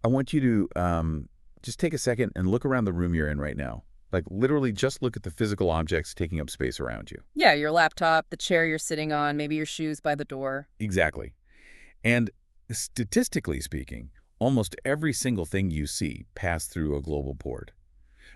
I want you to just take a second and look around the room you're in right now. Like literally just look at the physical objects taking up space around you. Yeah, your laptop, the chair you're sitting on, maybe your shoes by the door. Exactly. And statistically speaking, almost every single thing you see passed through a global port.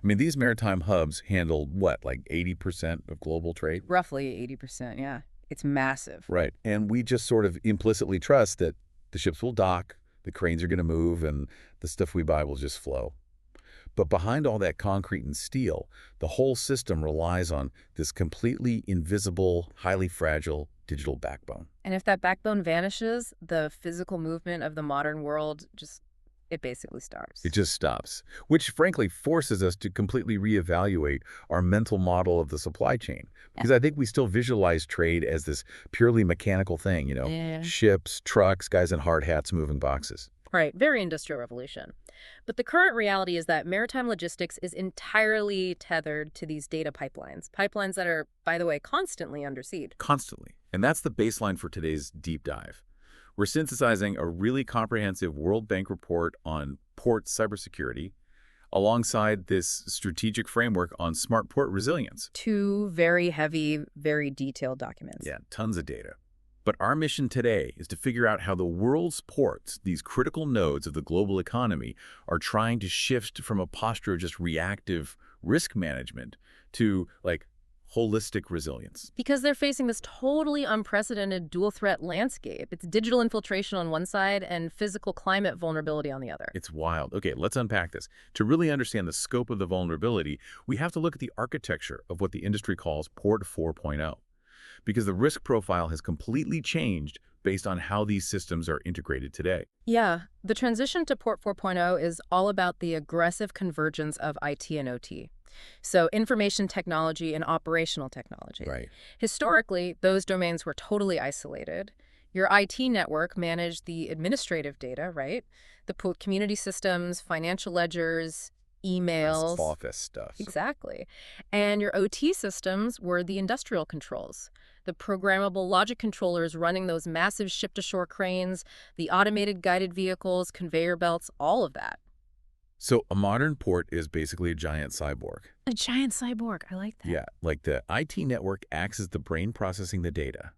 I mean, these maritime hubs handle what, like 80% of global trade? Roughly 80%, yeah. It's massive. Right. And we just sort of implicitly trust that the ships will dock, the cranes are going to move, and the stuff we buy will just flow. But behind all that concrete and steel, the whole system relies on this completely invisible, highly fragile digital backbone. And if that backbone vanishes, the physical movement of the modern world it basically starts. It just stops, which frankly forces us to completely reevaluate our mental model of the supply chain. Because I think we still visualize trade as this purely mechanical thing, Yeah. ships, trucks, guys in hard hats moving boxes. Right, very industrial revolution. But the current reality is that maritime logistics is entirely tethered to these data pipelines. Pipelines that are, by the way, constantly under siege. Constantly. And that's the baseline for today's deep dive. We're synthesizing a really comprehensive World Bank report on port cybersecurity alongside this strategic framework on smart port resilience. Two very heavy, very detailed documents. Yeah, tons of data. But our mission today is to figure out how the world's ports, these critical nodes of the global economy, are trying to shift from a posture of just reactive risk management to, like, holistic resilience. Because they're facing this totally unprecedented dual threat landscape. It's digital infiltration on one side and physical climate vulnerability on the other. It's wild. Okay, let's unpack this. To really understand the scope of the vulnerability, we have to look at the architecture of what the industry calls Port 4.0. Because the risk profile has completely changed based on how these systems are integrated today. Yeah, the transition to Port 4.0 is all about the aggressive convergence of IT and OT. So information technology and operational technology. Right. Historically, those domains were totally isolated. Your IT network managed the administrative data, right? The community systems, financial ledgers, emails. Office stuff. Exactly. And your OT systems were the industrial controls, the programmable logic controllers running those massive ship-to-shore cranes, the automated guided vehicles, conveyor belts, all of that. So a modern port is basically a giant cyborg. A giant cyborg. I like that. Yeah, like the IT network acts as the brain processing the data,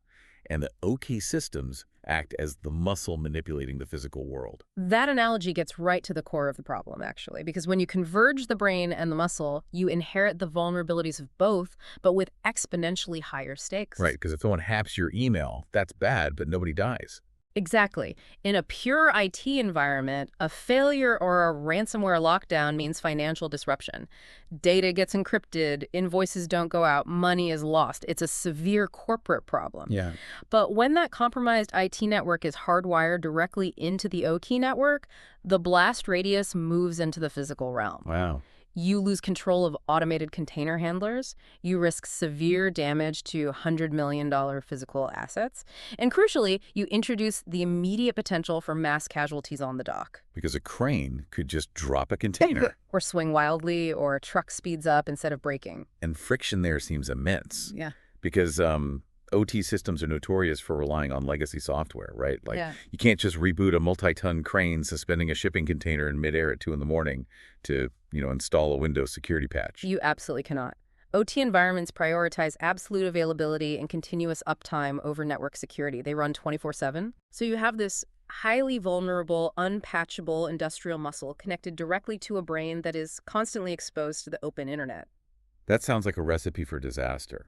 and the OK systems act as the muscle manipulating the physical world. That analogy gets right to the core of the problem, actually, because when you converge the brain and the muscle, you inherit the vulnerabilities of both, but with exponentially higher stakes. Right, because if someone hacks your email, that's bad, but nobody dies. Exactly. In a pure IT environment, a failure or a ransomware lockdown means financial disruption. Data gets encrypted, invoices don't go out, money is lost. It's a severe corporate problem. Yeah. But when that compromised IT network is hardwired directly into the OT network, the blast radius moves into the physical realm. Wow. You lose control of automated container handlers. You risk severe damage to $100 million physical assets. And crucially, you introduce the immediate potential for mass casualties on the dock. Because a crane could just drop a container. Or swing wildly, or a truck speeds up instead of braking. And friction there seems immense. Yeah. Because OT systems are notorious for relying on legacy software, right? Like, Yeah. you can't just reboot a multi-ton crane suspending a shipping container in midair at 2 in the morning to, install a Windows security patch. You absolutely cannot. OT environments prioritize absolute availability and continuous uptime over network security. They run 24/7. So you have this highly vulnerable, unpatchable industrial muscle connected directly to a brain that is constantly exposed to the open internet. That sounds like a recipe for disaster.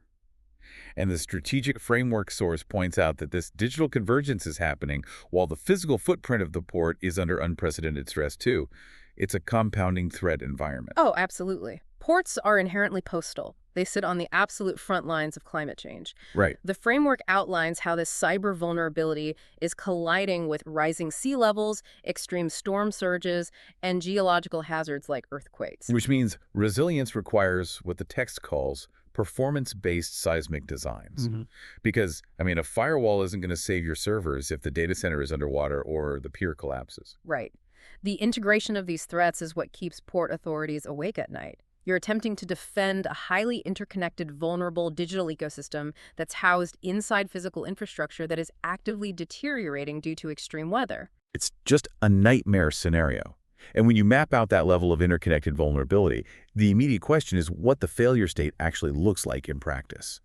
And the strategic framework source points out that this digital convergence is happening while the physical footprint of the port is under unprecedented stress too. It's a compounding threat environment. Oh, absolutely. Ports are inherently postal. They sit on the absolute front lines of climate change. Right. The framework outlines how this cyber vulnerability is colliding with rising sea levels, extreme storm surges, and geological hazards like earthquakes. Which means resilience requires what the text calls performance-based seismic designs. Because, a firewall isn't going to save your servers if the data center is underwater or the pier collapses. Right. The integration of these threats is what keeps port authorities awake at night. You're attempting to defend a highly interconnected, vulnerable digital ecosystem that's housed inside physical infrastructure that is actively deteriorating due to extreme weather. It's just a nightmare scenario. And when you map out that level of interconnected vulnerability, the immediate question is what the failure state actually looks like in practice.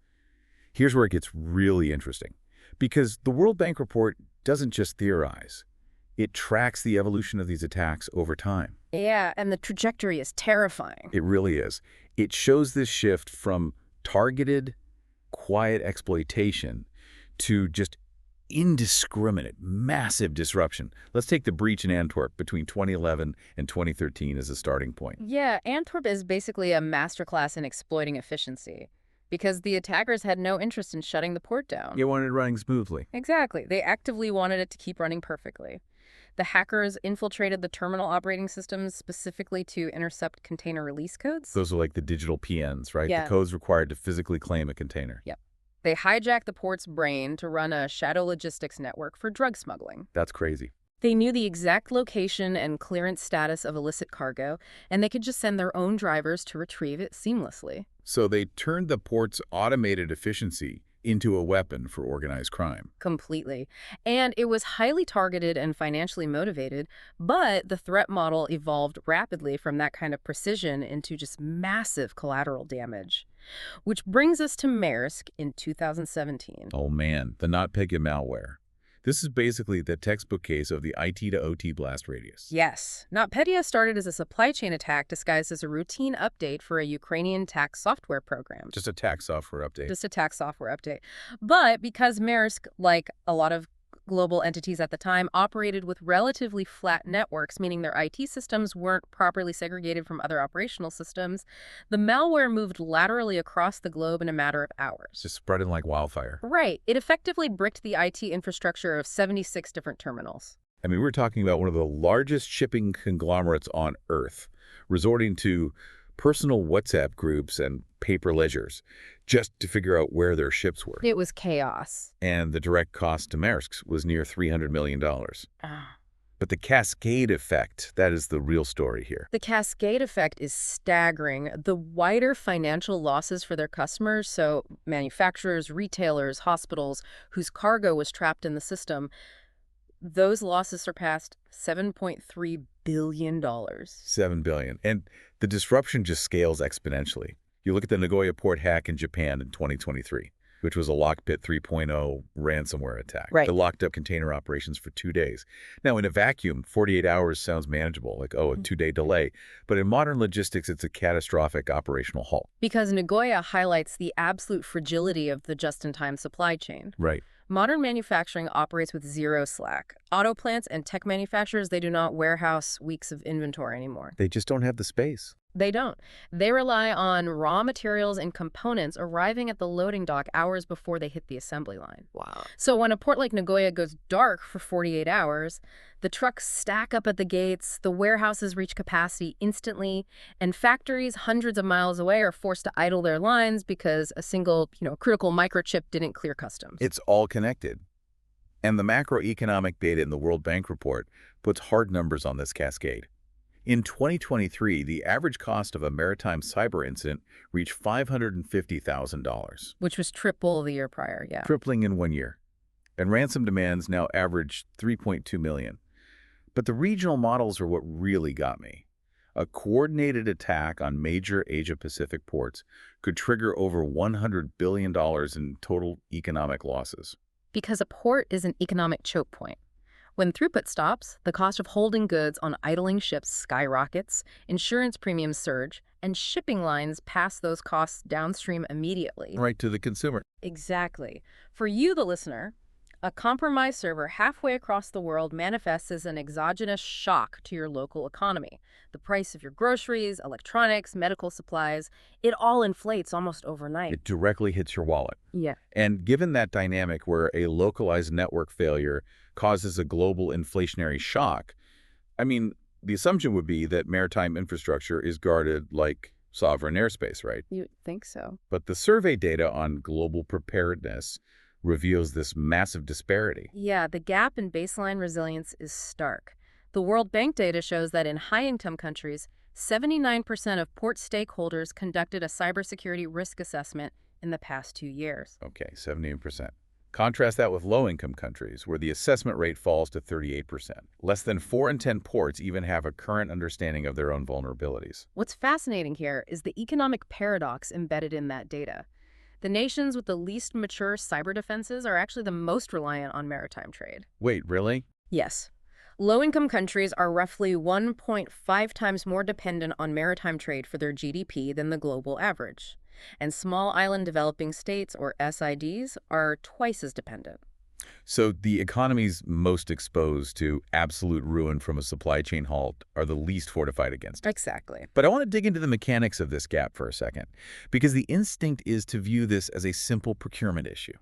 Here's where it gets really interesting. Because the World Bank report doesn't just theorize. It tracks the evolution of these attacks over time. Yeah, and the trajectory is terrifying. It really is. It shows this shift from targeted, quiet exploitation to just indiscriminate, massive disruption. Let's take the breach in Antwerp between 2011 and 2013 as a starting point. Yeah, Antwerp is basically a masterclass in exploiting efficiency because the attackers had no interest in shutting the port down. You wanted it running smoothly. Exactly. They actively wanted it to keep running perfectly. The hackers infiltrated the terminal operating systems specifically to intercept container release codes. Those are like the digital PNs, right? Yeah. The codes required to physically claim a container. Yep. They hijacked the port's brain to run a shadow logistics network for drug smuggling. That's crazy. They knew the exact location and clearance status of illicit cargo, and they could just send their own drivers to retrieve it seamlessly. So they turned the port's automated efficiency into a weapon for organized crime. Completely. And it was highly targeted and financially motivated, but the threat model evolved rapidly from that kind of precision into just massive collateral damage. Which brings us to Maersk in 2017. Oh man, the NotPetya malware. This is basically the textbook case of the IT to OT blast radius. Yes. NotPetya started as a supply chain attack disguised as a routine update for a Ukrainian tax software program. Just a tax software update. Just a tax software update. But because Maersk, like a lot of global entities at the time, operated with relatively flat networks, meaning their IT systems weren't properly segregated from other operational systems, the malware moved laterally across the globe in a matter of hours. Just spreading like wildfire. Right. It effectively bricked the IT infrastructure of 76 different terminals. I mean, we're talking about one of the largest shipping conglomerates on Earth, resorting to personal WhatsApp groups and paper ledgers just to figure out where their ships were. It was chaos. And the direct cost to Maersk was near $300 million. Ah. But the cascade effect, that is the real story here. The cascade effect is staggering. The wider financial losses for their customers, so manufacturers, retailers, hospitals, whose cargo was trapped in the system, those losses surpassed $7.3 billion. $7 billion. And the disruption just scales exponentially. You look at the Nagoya port hack in Japan in 2023, which was a Lockbit 3.0 ransomware attack. Right. That locked up container operations for 2 days. Now, in a vacuum, 48 hours sounds manageable, like, oh, a 2-day delay. But in modern logistics, it's a catastrophic operational halt. Because Nagoya highlights the absolute fragility of the just-in-time supply chain. Right. Modern manufacturing operates with zero slack. Auto plants and tech manufacturers, they do not warehouse weeks of inventory anymore. They just don't have the space. They don't. They rely on raw materials and components arriving at the loading dock hours before they hit the assembly line. Wow. So when a port like Nagoya goes dark for 48 hours, the trucks stack up at the gates, the warehouses reach capacity instantly, and factories hundreds of miles away are forced to idle their lines because a single, critical microchip didn't clear customs. It's all connected. And the macroeconomic data in the World Bank report puts hard numbers on this cascade. In 2023, the average cost of a maritime cyber incident reached $550,000. Which was triple the year prior, yeah. Tripling in 1 year. And ransom demands now average $3.2 million. But the regional models are what really got me. A coordinated attack on major Asia-Pacific ports could trigger over $100 billion in total economic losses. Because a port is an economic choke point. When throughput stops, the cost of holding goods on idling ships skyrockets, insurance premiums surge, and shipping lines pass those costs downstream immediately. Right to the consumer. Exactly. For you, the listener, a compromised server halfway across the world manifests as an exogenous shock to your local economy. The price of your groceries, electronics, medical supplies, it all inflates almost overnight. It directly hits your wallet. Yeah. And given that dynamic where a localized network failure causes a global inflationary shock, I mean, the assumption would be that maritime infrastructure is guarded like sovereign airspace, right? You'd think so. But the survey data on global preparedness reveals this massive disparity. Yeah, the gap in baseline resilience is stark. The World Bank data shows that in high-income countries, 79% of port stakeholders conducted a cybersecurity risk assessment in the past 2 years. Okay, 78%. Contrast that with low-income countries, where the assessment rate falls to 38%. Less than 4 in 10 ports even have a current understanding of their own vulnerabilities. What's fascinating here is the economic paradox embedded in that data. The nations with the least mature cyber defenses are actually the most reliant on maritime trade. Wait, really? Yes. Low-income countries are roughly 1.5 times more dependent on maritime trade for their GDP than the global average. And small island developing states, or SIDs, are twice as dependent. So the economies most exposed to absolute ruin from a supply chain halt are the least fortified against it. Exactly. But I want to dig into the mechanics of this gap for a second, because the instinct is to view this as a simple procurement issue.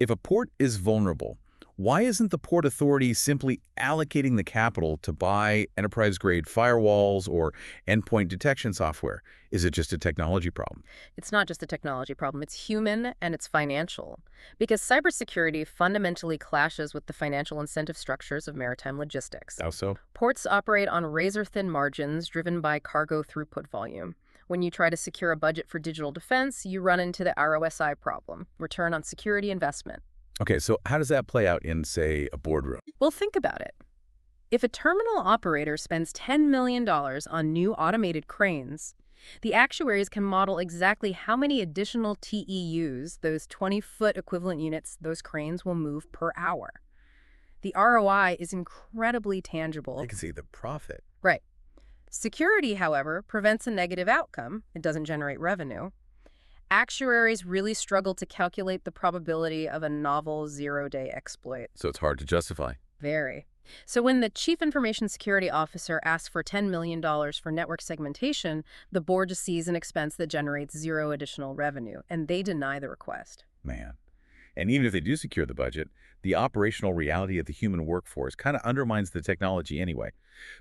If a port is vulnerable, why isn't the Port Authority simply allocating the capital to buy enterprise-grade firewalls or endpoint detection software? Is it just a technology problem? It's not just a technology problem, it's human and it's financial. Because cybersecurity fundamentally clashes with the financial incentive structures of maritime logistics. How so? Ports operate on razor-thin margins driven by cargo throughput volume. When you try to secure a budget for digital defense, you run into the ROSI problem, return on security investment. Okay, so how does that play out in, say, a boardroom? Well, think about it. If a terminal operator spends $10 million on new automated cranes, the actuaries can model exactly how many additional TEUs, those 20-foot equivalent units, those cranes will move per hour. The ROI is incredibly tangible. I can see the profit. Right. Security, however, prevents a negative outcome. It doesn't generate revenue. Actuaries really struggle to calculate the probability of a novel zero-day exploit. So it's hard to justify. Very. So when the Chief Information Security Officer asks for $10 million for network segmentation, the board just sees an expense that generates zero additional revenue, and they deny the request. Man. And even if they do secure the budget, the operational reality of the human workforce kind of undermines the technology anyway.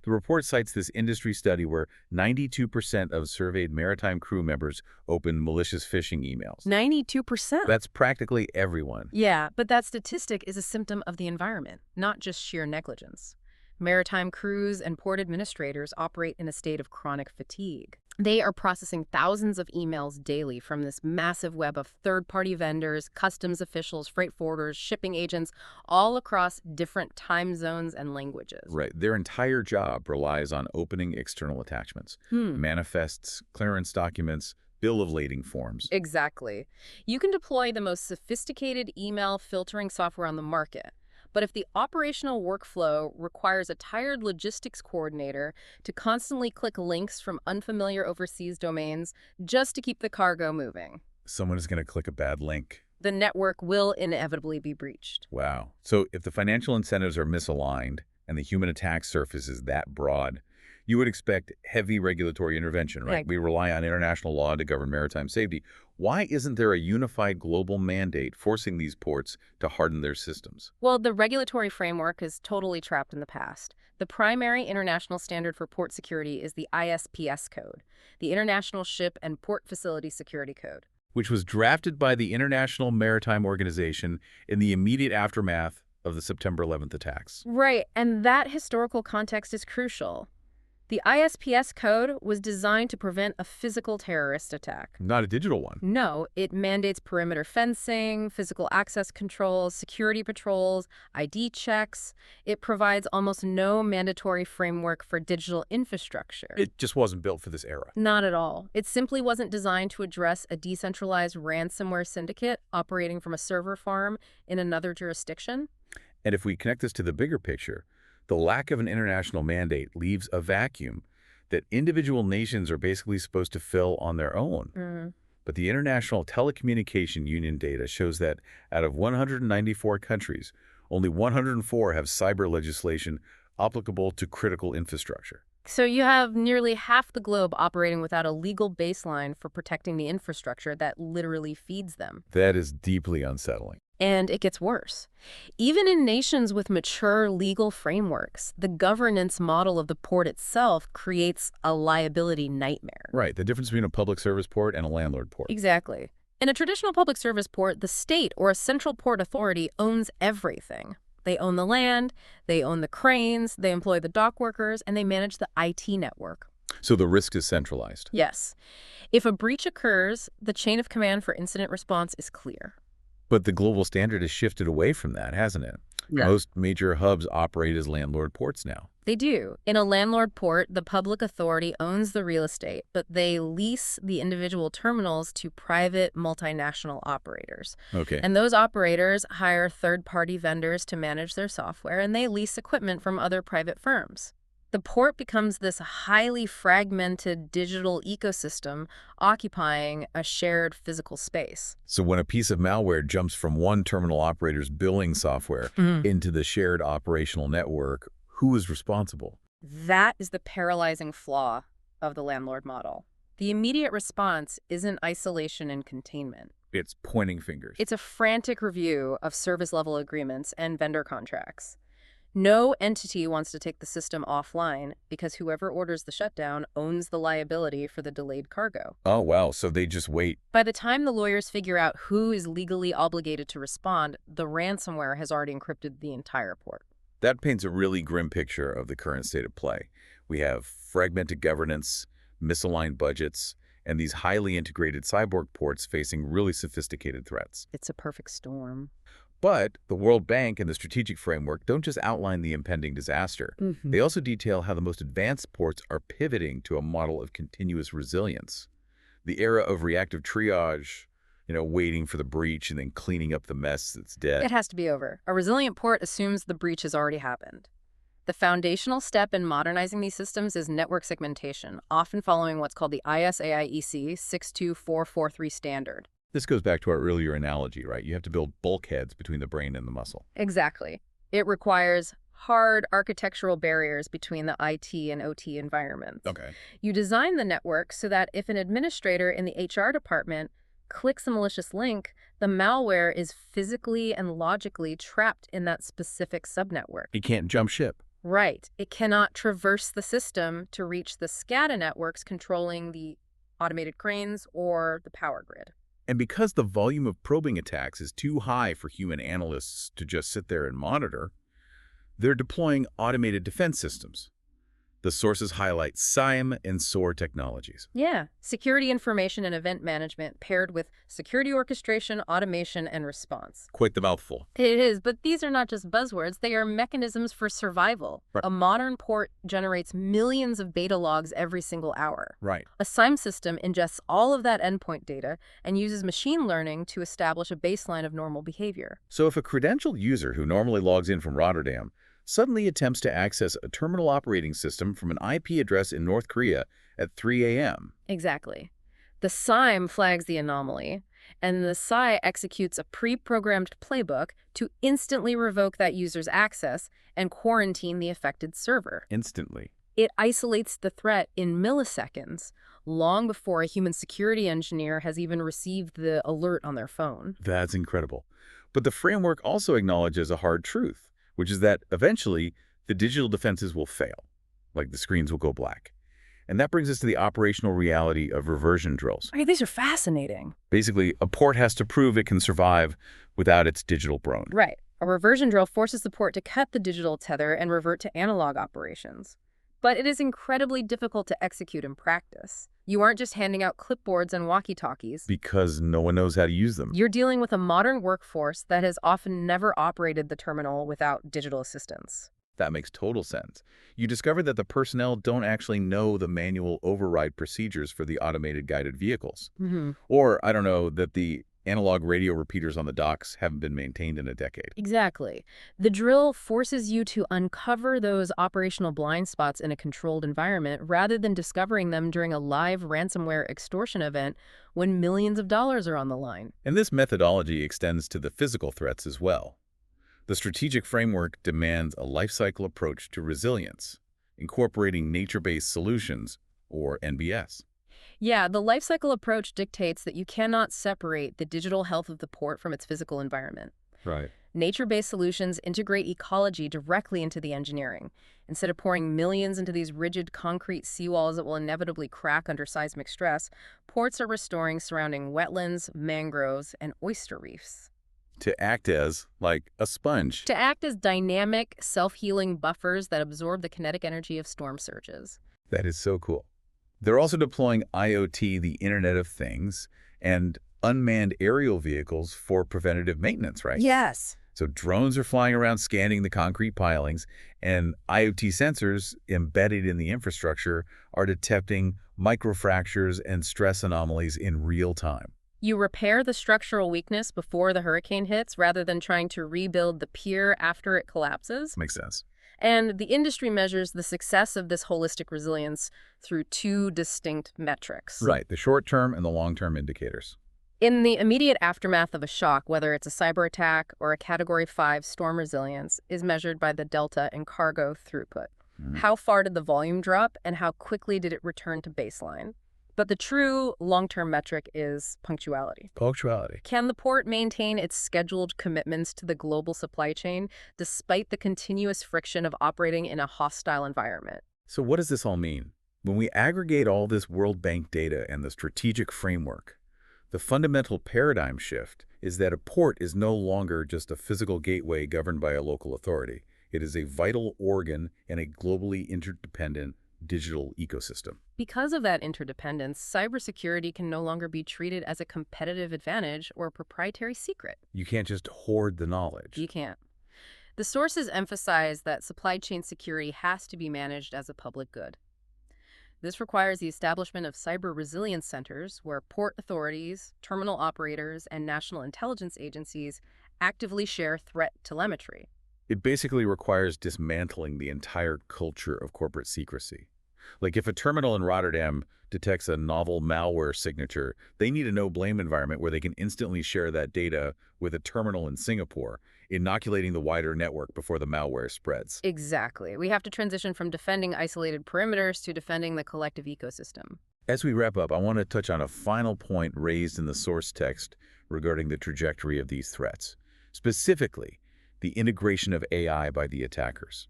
The report cites this industry study where 92% of surveyed maritime crew members opened malicious phishing emails. 92%? That's practically everyone. Yeah, but that statistic is a symptom of the environment, not just sheer negligence. Maritime crews and port administrators operate in a state of chronic fatigue. They are processing thousands of emails daily from this massive web of third-party vendors, customs officials, freight forwarders, shipping agents, all across different time zones and languages. Right. Their entire job relies on opening external attachments, manifests, clearance documents, bill of lading forms. Exactly. You can deploy the most sophisticated email filtering software on the market. But if the operational workflow requires a tired logistics coordinator to constantly click links from unfamiliar overseas domains just to keep the cargo moving, Someone is going to click a bad link. the network will inevitably be breached. Wow. So if the financial incentives are misaligned and the human attack surface is that broad, you would expect heavy regulatory intervention, right? Right. We rely on international law to govern maritime safety. Why isn't there a unified global mandate forcing these ports to harden their systems? Well, the regulatory framework is totally trapped in the past. The primary international standard for port security is the ISPS code, the International Ship and Port Facility Security Code. Which was drafted by the International Maritime Organization in the immediate aftermath of the September 11th attacks. Right, and that historical context is crucial. The ISPS code was designed to prevent a physical terrorist attack. Not a digital one. No, it mandates perimeter fencing, physical access controls, security patrols, ID checks. It provides almost no mandatory framework for digital infrastructure. It just wasn't built for this era. Not at all. It simply wasn't designed to address a decentralized ransomware syndicate operating from a server farm in another jurisdiction. And if we connect this to the bigger picture, the lack of an international mandate leaves a vacuum that individual nations are basically supposed to fill on their own. But the International Telecommunication Union data shows that out of 194 countries, only 104 have cyber legislation applicable to critical infrastructure. So you have nearly half the globe operating without a legal baseline for protecting the infrastructure that literally feeds them. That is deeply unsettling. And it gets worse. Even in nations with mature legal frameworks, the governance model of the port itself creates a liability nightmare. Right, the difference between a public service port and a landlord port. Exactly. In a traditional public service port, the state or a central port authority owns everything. They own the land, they own the cranes, they employ the dock workers, and they manage the IT network. So the risk is centralized. Yes. If a breach occurs, the chain of command for incident response is clear. But the global standard has shifted away from that, hasn't it? Yeah. Most major hubs operate as landlord ports now. They do. In a landlord port, the public authority owns the real estate, but they lease the individual terminals to private multinational operators. Okay. And those operators hire third-party vendors to manage their software, and they lease equipment from other private firms. The port becomes this highly fragmented digital ecosystem occupying a shared physical space. So when a piece of malware jumps from one terminal operator's billing software into the shared operational network, who is responsible? That is the paralyzing flaw of the landlord model. The immediate response isn't isolation and containment. It's pointing fingers. It's a frantic review of service-level agreements and vendor contracts. No entity wants to take the system offline because whoever orders the shutdown owns the liability for the delayed cargo. Oh, wow. So they just wait. By the time the lawyers figure out who is legally obligated to respond, the ransomware has already encrypted the entire port. That paints a really grim picture of the current state of play. We have fragmented governance, misaligned budgets, and these highly integrated cyborg ports facing really sophisticated threats. It's a perfect storm. But the World Bank and the strategic framework don't just outline the impending disaster. They also detail how the most advanced ports are pivoting to a model of continuous resilience. The era of reactive triage, waiting for the breach and then cleaning up the mess that's dead. It has to be over. A resilient port assumes the breach has already happened. The foundational step in modernizing these systems is network segmentation, often following what's called the ISAIEC 62443 standard. This goes back to our earlier analogy, right? You have to build bulkheads between the brain and the muscle. Exactly. It requires hard architectural barriers between the IT and OT environments. Okay. You design the network so that if an administrator in the HR department clicks a malicious link, the malware is physically and logically trapped in that specific subnetwork. It can't jump ship. Right. It cannot traverse the system to reach the SCADA networks controlling the automated cranes or the power grid. And because the volume of probing attacks is too high for human analysts to just sit there and monitor, they're deploying automated defense systems. The sources highlight SIEM and SOAR technologies. Yeah, security information and event management paired with security orchestration, automation, and response. Quite the mouthful. It is, but these are not just buzzwords. They are mechanisms for survival. Right. A modern port generates millions of beta logs every single hour. Right. A SIEM system ingests all of that endpoint data and uses machine learning to establish a baseline of normal behavior. So if a credentialed user who normally logs in from Rotterdam suddenly attempts to access a terminal operating system from an IP address in North Korea at 3 a.m. Exactly. The SIEM flags the anomaly, and the SI executes a pre-programmed playbook to instantly revoke that user's access and quarantine the affected server. Instantly. It isolates the threat in milliseconds, long before a human security engineer has even received the alert on their phone. That's incredible. But the framework also acknowledges a hard truth, which is that eventually the digital defenses will fail, like the screens will go black. And that brings us to the operational reality of reversion drills. Okay, these are fascinating. Basically, a port has to prove it can survive without its digital brain. Right. A reversion drill forces the port to cut the digital tether and revert to analog operations. But it is incredibly difficult to execute in practice. You aren't just handing out clipboards and walkie-talkies. Because no one knows how to use them. You're dealing with a modern workforce that has often never operated the terminal without digital assistance. That makes total sense. You discover that the personnel don't actually know the manual override procedures for the automated guided vehicles. Or, I don't know, that the analog radio repeaters on the docks haven't been maintained in a decade. Exactly. The drill forces you to uncover those operational blind spots in a controlled environment rather than discovering them during a live ransomware extortion event when millions of dollars are on the line. And this methodology extends to the physical threats as well. The strategic framework demands a lifecycle approach to resilience, incorporating nature-based solutions, or NBS. Yeah, the lifecycle approach dictates that you cannot separate the digital health of the port from its physical environment. Right. Nature-based solutions integrate ecology directly into the engineering. Instead of pouring millions into these rigid concrete seawalls that will inevitably crack under seismic stress, ports are restoring surrounding wetlands, mangroves, and oyster reefs. To act as, like, a sponge. To act as dynamic, self-healing buffers that absorb the kinetic energy of storm surges. That is so cool. They're also deploying IoT, the Internet of Things, and unmanned aerial vehicles for preventative maintenance, right? Yes. So drones are flying around scanning the concrete pilings, and IoT sensors embedded in the infrastructure are detecting microfractures and stress anomalies in real time. You repair the structural weakness before the hurricane hits rather than trying to rebuild the pier after it collapses. Makes sense. And the industry measures the success of this holistic resilience through two distinct metrics. Right, the short-term and the long-term indicators. In the immediate aftermath of a shock, whether it's a cyber attack or a Category 5 storm, resilience is measured by the delta in cargo throughput. Mhm. How far did the volume drop and how quickly did it return to baseline? But the true long-term metric is punctuality. Punctuality. Can the port maintain its scheduled commitments to the global supply chain despite the continuous friction of operating in a hostile environment? So what does this all mean? When we aggregate all this World Bank data and the strategic framework, the fundamental paradigm shift is that a port is no longer just a physical gateway governed by a local authority. It is a vital organ in a globally interdependent digital ecosystem. Because of that interdependence, cybersecurity can no longer be treated as a competitive advantage or a proprietary secret. You can't just hoard the knowledge. You can't. The sources emphasize that supply chain security has to be managed as a public good. This requires the establishment of cyber resilience centers where port authorities, terminal operators, and national intelligence agencies actively share threat telemetry. It basically requires dismantling the entire culture of corporate secrecy. Like if a terminal in Rotterdam detects a novel malware signature, they need a no-blame environment where they can instantly share that data with a terminal in Singapore, inoculating the wider network before the malware spreads. Exactly. We have to transition from defending isolated perimeters to defending the collective ecosystem. As we wrap up, I want to touch on a final point raised in the source text regarding the trajectory of these threats, specifically the integration of AI by the attackers,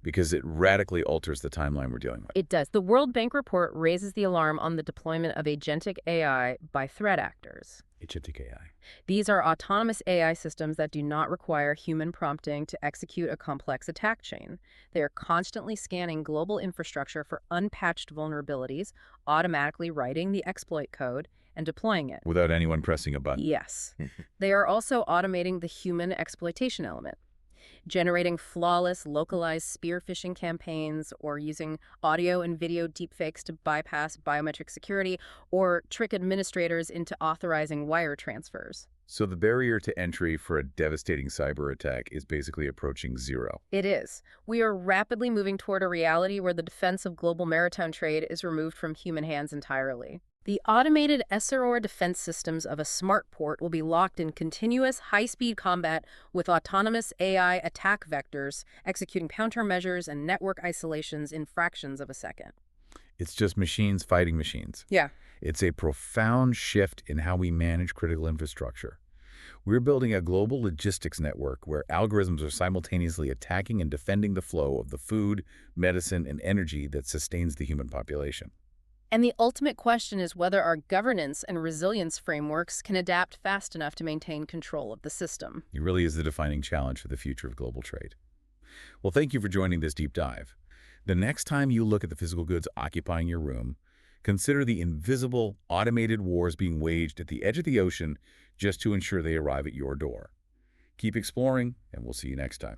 because it radically alters the timeline we're dealing with. It does. The World Bank report raises the alarm on the deployment of agentic AI by threat actors. Agentic AI. These are autonomous AI systems that do not require human prompting to execute a complex attack chain. They are constantly scanning global infrastructure for unpatched vulnerabilities, automatically writing the exploit code, and deploying it. Without anyone pressing a button. Yes. They are also automating the human exploitation element, generating flawless, localized spear phishing campaigns, or using audio and video deepfakes to bypass biometric security, or trick administrators into authorizing wire transfers. So the barrier to entry for a devastating cyber attack is basically approaching zero. It is. We are rapidly moving toward a reality where the defense of global maritime trade is removed from human hands entirely. The automated SRO defense systems of a smart port will be locked in continuous high-speed combat with autonomous AI attack vectors, executing countermeasures and network isolations in fractions of a second. It's just machines fighting machines. Yeah. It's a profound shift in how we manage critical infrastructure. We're building a global logistics network where algorithms are simultaneously attacking and defending the flow of the food, medicine, and energy that sustains the human population. And the ultimate question is whether our governance and resilience frameworks can adapt fast enough to maintain control of the system. It really is the defining challenge for the future of global trade. Well, thank you for joining this deep dive. The next time you look at the physical goods occupying your room, consider the invisible, automated wars being waged at the edge of the ocean just to ensure they arrive at your door. Keep exploring, and we'll see you next time.